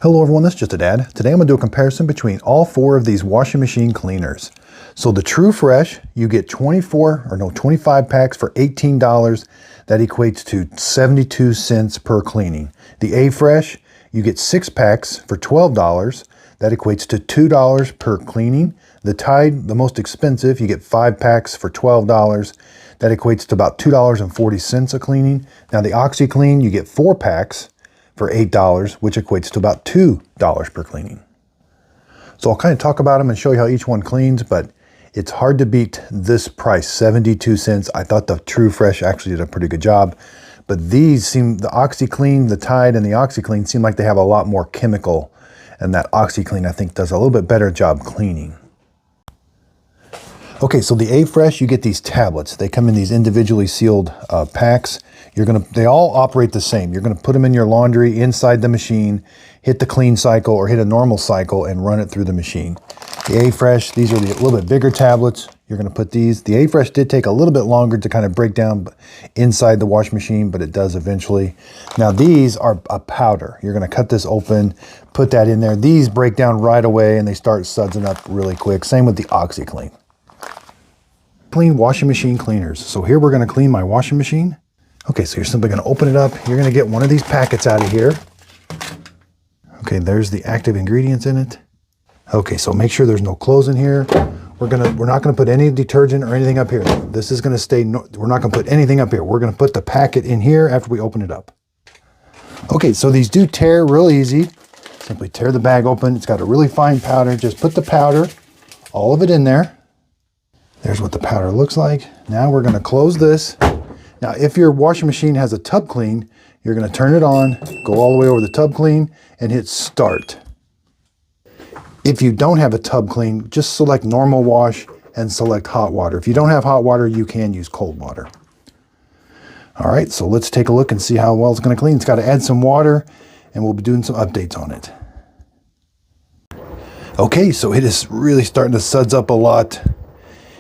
Hello everyone, this is just a dad. Today I'm going to do a comparison between all four of these washing machine cleaners. So the True Fresh, you get 25 packs for $18. That equates to 72 cents per cleaning. The Affresh, you get 6 packs for $12. That equates to $2 per cleaning. The Tide, the most expensive, you get 5 packs for $12. That equates to about $2.40 a cleaning. Now the OxiClean, you get 4 packs for $8, which equates to about $2 per cleaning. So I'll kind of talk about them and show you how each one cleans, but it's hard to beat this price, 72 cents. I thought the True Fresh actually did a pretty good job, but these seem, the OxiClean, the Tide and the OxiClean seem like they have a lot more chemical, and that OxiClean I think does a little bit better job cleaning. Okay, so the Affresh, you get these tablets. They come in these individually sealed packs. They all operate the same. You're gonna put them in your laundry inside the machine, hit the clean cycle or hit a normal cycle and run it through the machine. The Affresh, these are the little bit bigger tablets. You're gonna put these. The Affresh did take a little bit longer to kind of break down inside the wash machine, but it does eventually. Now these are a powder. You're gonna cut this open, put that in there. These break down right away and they start sudsing up really quick. Same with the OxiClean. Clean washing machine cleaners. So here we're gonna clean my washing machine. Okay, so you're simply gonna open it up. You're gonna get one of these packets out of here. Okay, there's the active ingredients in it. Okay, so make sure there's no clothes in here. We're not gonna put any detergent or anything up here. This is gonna stay, we're not gonna put anything up here. We're gonna put the packet in here after we open it up. Okay, so these do tear real easy. Simply tear the bag open. It's got a really fine powder. Just put the powder, all of it in there. There's what the powder looks like. Now we're gonna close this. Now, if your washing machine has a tub clean, you're gonna turn it on, go all the way over the tub clean and hit start. If you don't have a tub clean, just select normal wash and select hot water. If you don't have hot water, you can use cold water. All right, so let's take a look and see how well it's gonna clean. It's gotta add some water and we'll be doing some updates on it. Okay, so it is really starting to suds up a lot.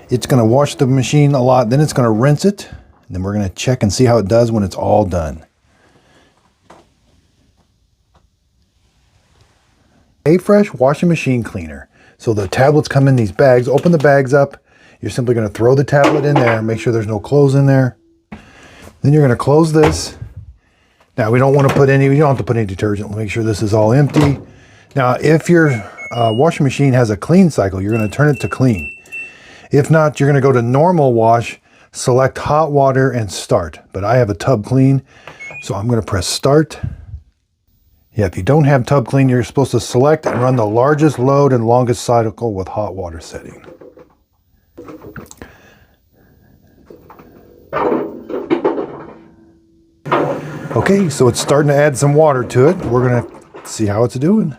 It's gonna wash the machine a lot, then it's gonna rinse it, and then we're gonna check and see how it does when it's all done. Affresh washing machine cleaner. So the tablets come in these bags. Open the bags up. You're simply gonna throw the tablet in there, make sure there's no clothes in there. Then you're gonna close this. Now we don't have to put any detergent. Make sure this is all empty. Now if your washing machine has a clean cycle, you're gonna turn it to clean. If not, you're gonna go to normal wash, select hot water and start. But I have a tub clean, so I'm gonna press start. Yeah, if you don't have tub clean, you're supposed to select and run the largest load and longest cycle with hot water setting. Okay, so it's starting to add some water to it. We're gonna see how it's doing.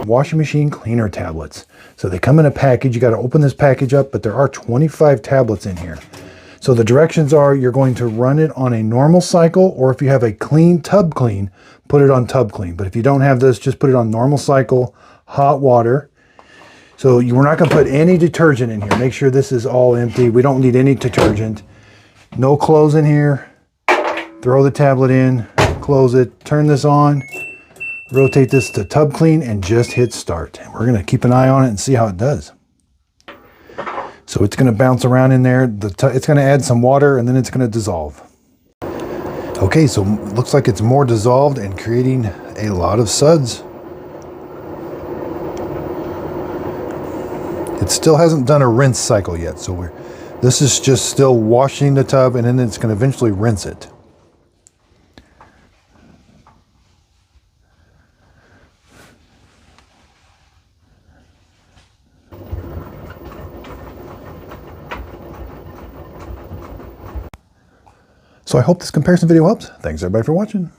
Washing machine cleaner tablets. So they come in a package. You got to open this package up, but there are 25 tablets in here. So the directions are you're going to run it on a normal cycle, or if you have a clean tub clean, put it on tub clean. But if you don't have this, just put it on normal cycle, hot water. So we're not going to put any detergent in here. Make sure this is all empty. We don't need any detergent. No clothes in here. Throw the tablet in, close it, turn this on. Rotate this to tub clean and just hit start. And we're gonna keep an eye on it and see how it does. So it's gonna bounce around in there. It's gonna add some water and then it's gonna dissolve. Okay, so looks like it's more dissolved and creating a lot of suds. It still hasn't done a rinse cycle yet. So this is just still washing the tub and then it's gonna eventually rinse it. So I hope this comparison video helps. Thanks everybody for watching.